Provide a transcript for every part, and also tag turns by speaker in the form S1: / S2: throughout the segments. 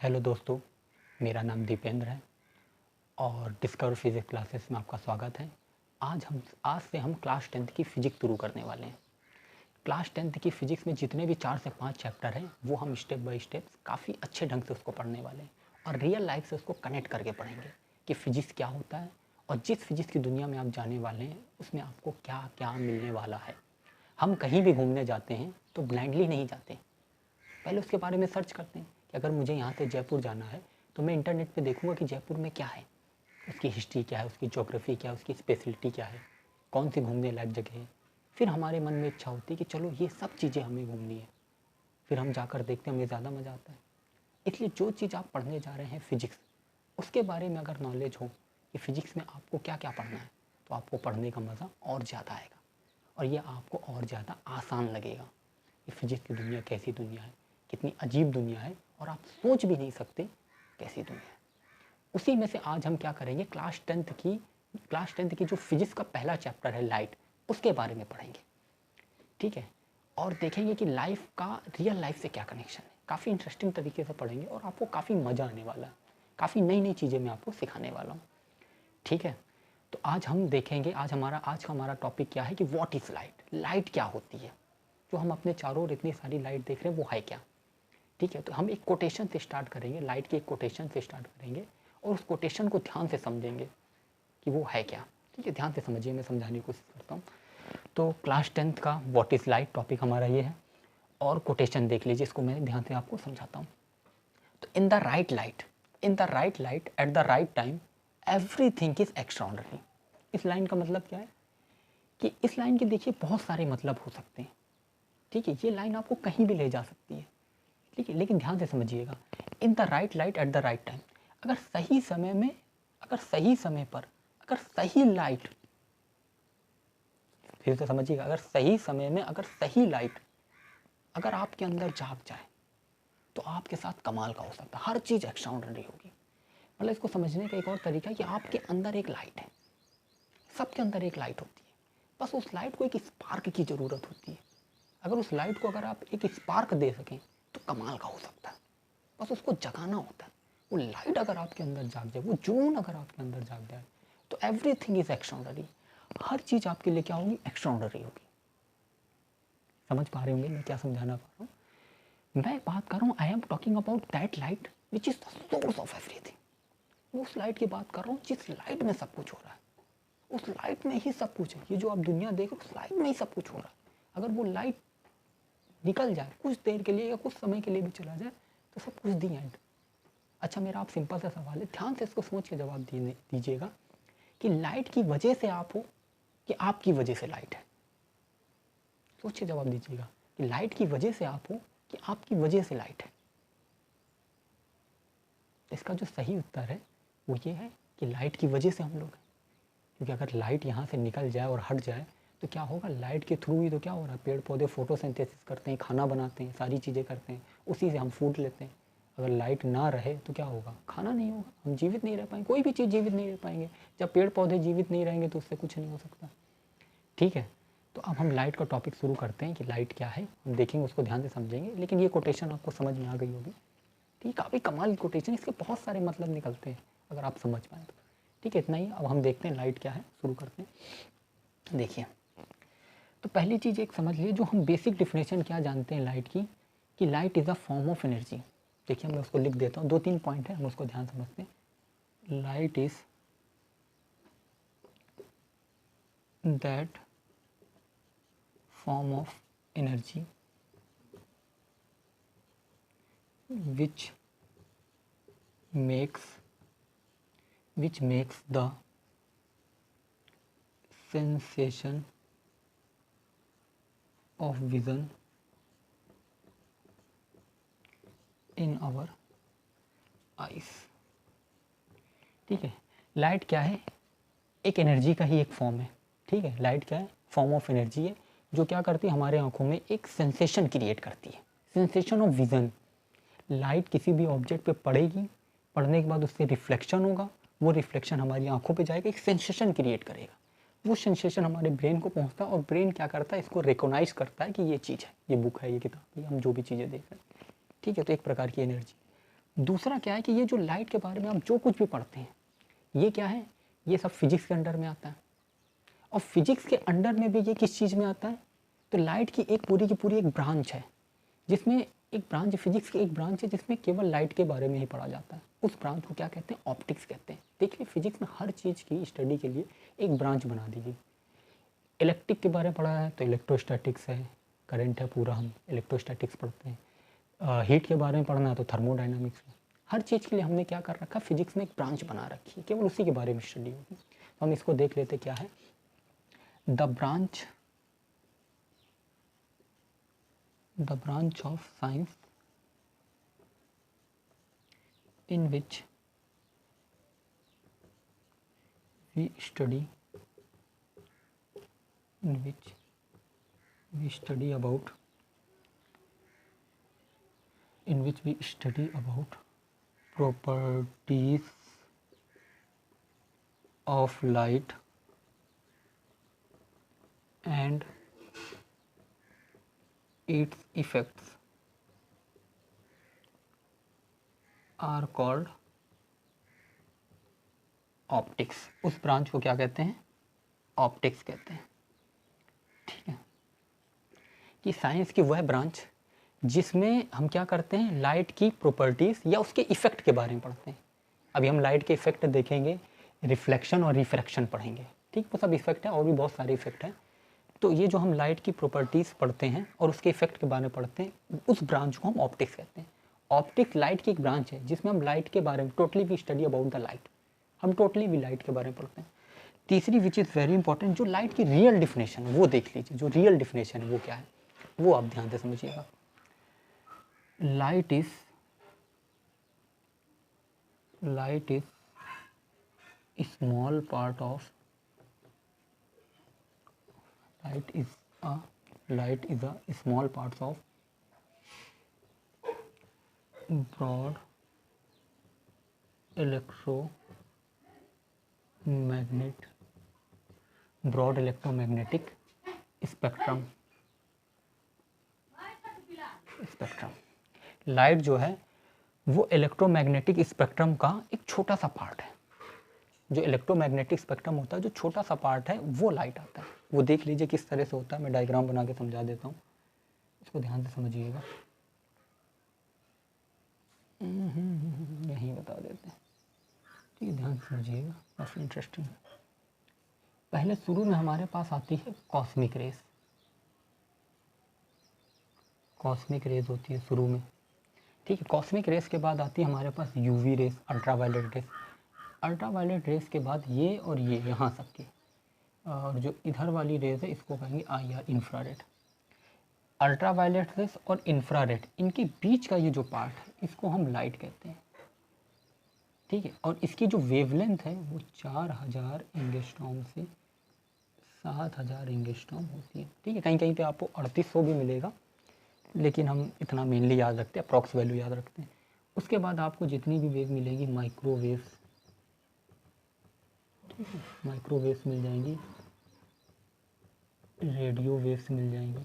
S1: Hello दोस्तों, मेरा नाम दीपेंद्र है और डिस्कवर फिज़िक्स क्लासेस में आपका स्वागत है। आज से हम क्लास 10th की फ़िज़िक्स शुरू करने वाले हैं। क्लास 10th की फ़िज़िक्स में जितने भी 4 से 5 चैप्टर हैं वो हम स्टेप बाय स्टेप काफ़ी अच्छे ढंग से उसको पढ़ने वाले हैं और रियल लाइफ से उसको कनेक्ट करके पढ़ेंगे कि फ़िज़िक्स क्या होता है और जिस फ़िज़िक्स की दुनिया में आप जाने वाले हैं उसमें आपको क्या क्या मिलने वाला है। हम कहीं भी घूमने जाते हैं तो ब्लाइंडली नहीं जाते, पहले उसके बारे में सर्च करते हैं कि अगर मुझे यहाँ से जयपुर जाना है तो मैं इंटरनेट पे देखूँगा कि जयपुर में क्या है, उसकी हिस्ट्री क्या है, उसकी ज्योग्राफी क्या है, उसकी स्पेशलिटी क्या है, कौन सी घूमने लायक जगह है। फिर हमारे मन में इच्छा होती है कि चलो ये सब चीज़ें हमें घूमनी है। फिर हम जाकर देखते हैं, हमें ज़्यादा मज़ा आता है। इसलिए जो चीज़ आप पढ़ने जा रहे हैं फ़िज़िक्स, उसके बारे में अगर नॉलेज हो कि फ़िज़िक्स में आपको क्या क्या पढ़ना है तो आपको पढ़ने का मज़ा और ज़्यादा आएगा और ये आपको और ज़्यादा आसान लगेगा कि फ़िज़िक्स की दुनिया कैसी दुनिया है, कितनी अजीब दुनिया है और आप सोच भी नहीं सकते कैसी दुनिया है। उसी में से आज हम क्या करेंगे, क्लास टेंथ की जो फिजिक्स का पहला चैप्टर है लाइट, उसके बारे में पढ़ेंगे। ठीक है, और देखेंगे कि लाइफ का रियल लाइफ से क्या कनेक्शन है। काफ़ी इंटरेस्टिंग तरीके से पढ़ेंगे और आपको काफ़ी मज़ा आने वाला है। काफ़ी नई नई चीज़ें मैं आपको सिखाने वाला हूँ। ठीक है, तो आज हम देखेंगे, आज का हमारा टॉपिक क्या है कि व्हाट इज़ लाइट। लाइट क्या होती है, जो हम अपने चारों ओर इतनी सारी लाइट देख रहे हैं वो है क्या। ठीक है, तो हम एक कोटेशन से स्टार्ट करेंगे, लाइट के एक कोटेशन से स्टार्ट करेंगे और उस कोटेशन को ध्यान से समझेंगे कि वो है क्या। ठीक है, ध्यान से समझिए, मैं समझाने की कोशिश करता हूँ। तो क्लास 10th का व्हाट इज़ लाइट टॉपिक हमारा ये है और कोटेशन देख लीजिए, इसको मैं ध्यान से आपको समझाता हूँ। तो in the right light at the right time everything is extraordinary. इस लाइन का मतलब क्या है कि इस लाइन के देखिए बहुत सारे मतलब हो सकते हैं। ठीक है, ये लाइन आपको कहीं भी ले जा सकती है। ठीक है, लेकिन ध्यान से समझिएगा, in the right light at the right time, अगर सही समय में, अगर सही समय पर, अगर सही लाइट, फिर से समझिएगा, अगर सही समय में अगर सही लाइट अगर आपके अंदर जाग जाए तो आपके साथ कमाल का हो सकता है। हर चीज़ एक्स्ट्राऑर्डिनरी होगी। मतलब इसको समझने का एक और तरीका है कि आपके अंदर एक लाइट है, सबके अंदर एक लाइट होती है, बस उस लाइट को एक स्पार्क की ज़रूरत होती है। अगर उस लाइट को अगर आप एक स्पार्क दे सकें तो कमाल का हो सकता है। बस उसको जगाना होता है। वो लाइट अगर आपके अंदर जाग जाए, वो जुनून अगर आपके अंदर जाग जाए तो एवरीथिंग इज एक्स्ट्राऑर्डिनरी। हर चीज़ आपके लिए क्या होगी, एक्स्ट्राऑर्डिनरी होगी। समझ पा रहे होंगे मैं क्या समझाना पा रहा हूँ। मैं बात कर रहा हूँ, I am talking about that light which is the source of everything. उस लाइट की बात कर रहा हूँ जिस लाइट में सब कुछ हो रहा है। उस लाइट में ही सब कुछ है। ये जो आप दुनिया देख रहे हो, उस लाइट में ही सब कुछ हो रहा है। अगर वो लाइट निकल जाए कुछ देर के लिए या कुछ समय के लिए भी चला जाए तो सब कुछ दी एंड। अच्छा, मेरा आप सिंपल सा सवाल है, ध्यान से इसको सोच के जवाब दीजिएगा कि लाइट की वजह से आप हो कि आपकी वजह से लाइट है। सोच के जवाब दीजिएगा कि लाइट की वजह से आप हो कि आपकी वजह से लाइट है। इसका जो सही उत्तर है वो ये है कि लाइट की वजह से हम लोग हैं। क्योंकि अगर लाइट यहाँ से निकल जाए और हट जाए तो क्या होगा, लाइट के थ्रू ही तो क्या हो रहा है, पेड़ पौधे फोटोसिंथेसिस करते हैं, खाना बनाते हैं, सारी चीज़ें करते हैं, उसी से हम फूड लेते हैं। अगर लाइट ना रहे तो क्या होगा, खाना नहीं होगा, हम जीवित नहीं रह पाएंगे, कोई भी चीज़ जीवित नहीं रह पाएंगे। जब पेड़ पौधे जीवित नहीं रहेंगे तो उससे कुछ नहीं हो सकता। ठीक है, तो अब हम लाइट का टॉपिक शुरू करते हैं कि लाइट क्या है, हम देखेंगे, उसको ध्यान से समझेंगे। लेकिन ये कोटेशन आपको समझ में आ गई होगी। ठीक, काफ़ी कमाल कोटेशन, इसके बहुत सारे मतलब निकलते हैं अगर आप समझ पाएँ तो। ठीक है, इतना ही। अब हम देखते हैं लाइट क्या है, शुरू करते हैं। देखिए, तो पहली चीज़ एक समझ लीजिए, जो हम बेसिक डिफिनेशन क्या जानते हैं लाइट की, कि light is a form of energy. देखिए, मैं उसको लिख देता हूँ, 2-3 पॉइंट है, हम उसको ध्यान समझते हैं। Light is that form of energy which makes the sensation of vision in our eyes। ठीक है, लाइट क्या है, एक एनर्जी का ही एक फॉर्म है। ठीक है, लाइट क्या है, फॉर्म ऑफ एनर्जी है, जो क्या करती है, हमारे आंखों में एक सेंसेशन क्रिएट करती है, सेंसेशन ऑफ विज़न। लाइट किसी भी ऑब्जेक्ट पे पड़ेगी, पड़ने के बाद उससे रिफ्लेक्शन होगा, वो रिफ्लेक्शन हमारी आंखों पे जाएगा, एक सेंसेशन क्रिएट करेगा। वो सेंसेशन हमारे ब्रेन को पहुंचता है और ब्रेन क्या करता है, इसको रिकॉग्नाइज करता है कि ये चीज़ है, ये बुक है, ये किताब है, हम जो भी चीज़ें देख रहे हैं। ठीक है, तो एक प्रकार की एनर्जी। दूसरा क्या है कि ये जो लाइट के बारे में हम जो कुछ भी पढ़ते हैं, ये क्या है, ये सब फिजिक्स के अंडर में आता है। और फिजिक्स के अंडर में भी ये किस चीज़ में आता है, तो लाइट की एक पूरी की पूरी एक ब्रांच है, जिसमें एक ब्रांच, फिजिक्स की एक ब्रांच है जिसमें केवल लाइट के बारे में ही पढ़ा जाता है। उस ब्रांच को क्या कहते हैं, ऑप्टिक्स कहते हैं। देखिए फिजिक्स में हर चीज़ की स्टडी के लिए एक ब्रांच बना दी गई। इलेक्ट्रिक के बारे में पढ़ा है तो इलेक्ट्रोस्टैटिक्स है, करंट है पूरा, हम इलेक्ट्रोस्टैटिक्स पढ़ते हैं। हीट के बारे में पढ़ना है तो थर्मोडाइनमिक्स है। हर चीज़ के लिए हमने क्या कर रखा है, फिजिक्स में एक ब्रांच बना रखी है, केवल उसी के बारे में स्टडी होगी। तो हम इसको देख लेते क्या है, the branch of science in which we study about properties of light and its effects are called optics. उस ब्रांच को क्या कहते हैं, ऑप्टिक्स कहते हैं। ठीक है, कि साइंस की वह ब्रांच जिसमें हम क्या करते हैं, लाइट की प्रॉपर्टीज़ या उसके इफ़ेक्ट के बारे में पढ़ते हैं। अभी हम लाइट के इफ़ेक्ट देखेंगे, रिफ्लेक्शन और रिफ्रैक्शन पढ़ेंगे। ठीक, वो सब इफ़ेक्ट है, और भी बहुत सारे इफ़ेक्ट हैं। तो ये जो हम लाइट की प्रॉपर्टीज़ पढ़ते हैं और उसके इफ़ेक्ट के बारे में पढ़ते हैं, उस ब्रांच को हम ऑप्टिक्स कहते हैं। ऑप्टिक्स लाइट की एक ब्रांच है जिसमें हम लाइट के बारे में totally we study about the light, हम टोटली भी लाइट के बारे में पढ़ते हैं। तीसरी विच इज़ वेरी इंपॉर्टेंट, जो लाइट की रियल डिफिनेशन वो देख लीजिए। जो रियल डिफिनेशन है वो क्या है, वो आप ध्यान से समझिएगा। Light is small part of light is a small parts of broad electromagnetic spectrum। Light जो है वो इलेक्ट्रोमैग्नेटिक स्पेक्ट्रम का एक छोटा सा पार्ट है। जो इलेक्ट्रोमैग्नेटिक स्पेक्ट्रम होता है, जो छोटा सा पार्ट है, वो लाइट आता है। वो देख लीजिए किस तरह से होता है, मैं डायग्राम बना के समझा देता हूँ, इसको ध्यान से समझिएगा। यहीं बता देते हैं, ठीक है, ध्यान से समझिएगा, काफ़ी इंटरेस्टिंग है। पहले शुरू में हमारे पास आती है कॉस्मिक रेस। कॉस्मिक रेस होती है शुरू में, ठीक है। कॉस्मिक रेस के बाद आती है हमारे पास UV rays, ultraviolet rays. Ultraviolet rays के बाद ये और ये यहाँ सबके, और जो इधर वाली रेस है इसको कहेंगे IR, इंफ्रारेड। अल्ट्रावायलेट रेस और इंफ्रारेड, इनके बीच का ये जो पार्ट है इसको हम लाइट कहते हैं, ठीक है। और इसकी जो वेवलेंथ है वो 4000 एंगस्ट्रॉम से 7000 एंगस्ट्रॉम होती है, ठीक है। कहीं कहीं पे आपको 3800 भी मिलेगा, लेकिन हम इतना मेनली याद रखते हैं, अप्रॉक्स वैल्यू याद रखते हैं। उसके बाद आपको जितनी भी वेव मिलेगी, माइक्रोवेव्स, ठीक है, माइक्रोवेव्स मिल जाएंगी, रेडियो वेव्स मिल जाएंगी,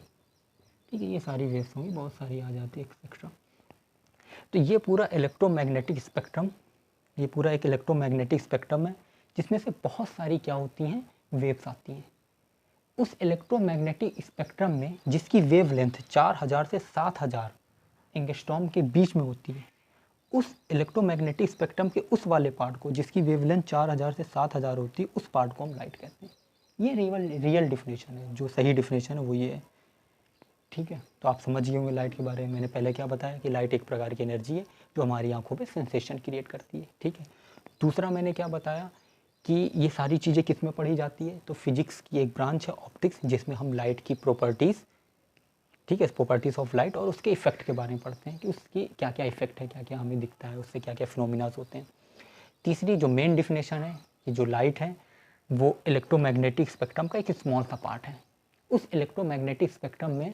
S1: ठीक है। ये सारी वेव्स होंगी, बहुत सारी आ जाती है एक्सेट्रा। तो ये पूरा इलेक्ट्रोमैग्नेटिक स्पेक्ट्रम, ये पूरा एक इलेक्ट्रोमैग्नेटिक स्पेक्ट्रम है, जिसमें से बहुत सारी क्या होती हैं, वेव्स आती हैं। उस इलेक्ट्रोमैग्नेटिक स्पेक्ट्रम में जिसकी वेवलेंथ 4000 से 7000 एंगस्ट्रॉम के बीच में होती है, उस इलेक्ट्रोमैग्नेटिक स्पेक्ट्रम के उस वाले पार्ट को जिसकी वेवलेंथ 4000 से 7000 होती है, उस पार्ट को हम लाइट कहते हैं। ये रियल डिफिनेशन है, जो सही डिफिनेशन है वो ये है, ठीक है। तो आप समझ गए होंगे लाइट के बारे में। मैंने पहले क्या बताया कि लाइट एक प्रकार की एनर्जी है जो हमारी आंखों पे सेंसेशन क्रिएट करती है, ठीक है। दूसरा मैंने क्या बताया कि ये सारी चीज़ें किस में पढ़ी जाती है, तो फिजिक्स की एक ब्रांच है ऑप्टिक्स, जिसमें हम लाइट की प्रॉपर्टीज़, ठीक है, प्रॉपर्टीज़ ऑफ लाइट और उसके इफेक्ट के बारे में पढ़ते हैं कि उसकी क्या क्या इफेक्ट है, क्या क्या हमें दिखता है, उससे क्या क्या फिनोमिनाज होते हैं। तीसरी जो मेन डिफिनेशन है कि जो लाइट है वो इलेक्ट्रोमैग्नेटिक स्पेक्ट्रम का एक स्मॉल सा पार्ट है। उस इलेक्ट्रोमैग्नेटिक स्पेक्ट्रम में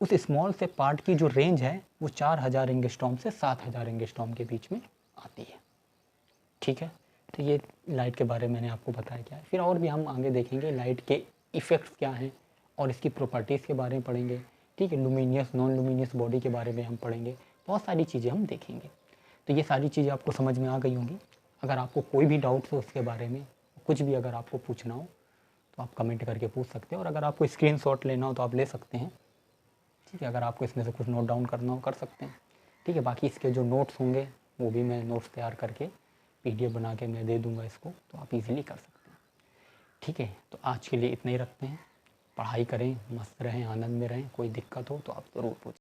S1: उस स्मॉल से पार्ट की जो रेंज है वो 4000 एंगस्ट्रॉम से 7000 एंगस्ट्रॉम के बीच में आती है, ठीक है। तो ये लाइट के बारे में मैंने आपको बताया क्या है। फिर और भी हम आगे देखेंगे लाइट के इफ़ेक्ट्स क्या हैं और इसकी प्रॉपर्टीज़ के बारे में पढ़ेंगे, ठीक है। लुमिनियस नॉन लुमिनियस बॉडी के बारे में हम पढ़ेंगे, बहुत सारी चीज़ें हम देखेंगे। तो ये सारी चीज़ें आपको समझ में आ गई होंगी। अगर आपको कोई भी डाउट्स हो उसके बारे में, कुछ भी अगर आपको पूछना हो तो आप कमेंट करके पूछ सकते हैं, और अगर आपको स्क्रीनशॉट लेना हो तो आप ले सकते हैं। ठीक है, अगर आपको इसमें से कुछ नोट डाउन करना हो कर सकते हैं। ठीक है, बाकी इसके जो नोट्स होंगे वो भी मैं नोट्स तैयार करके PDF बना के मैं दे दूँगा इसको, तो आप इजीली कर सकते हैं। ठीक है, तो आज के लिए इतना ही रखते हैं। पढ़ाई करें, मस्त रहें, आनंद में रहें। कोई दिक्कत हो तो आप ज़रूर पूछें।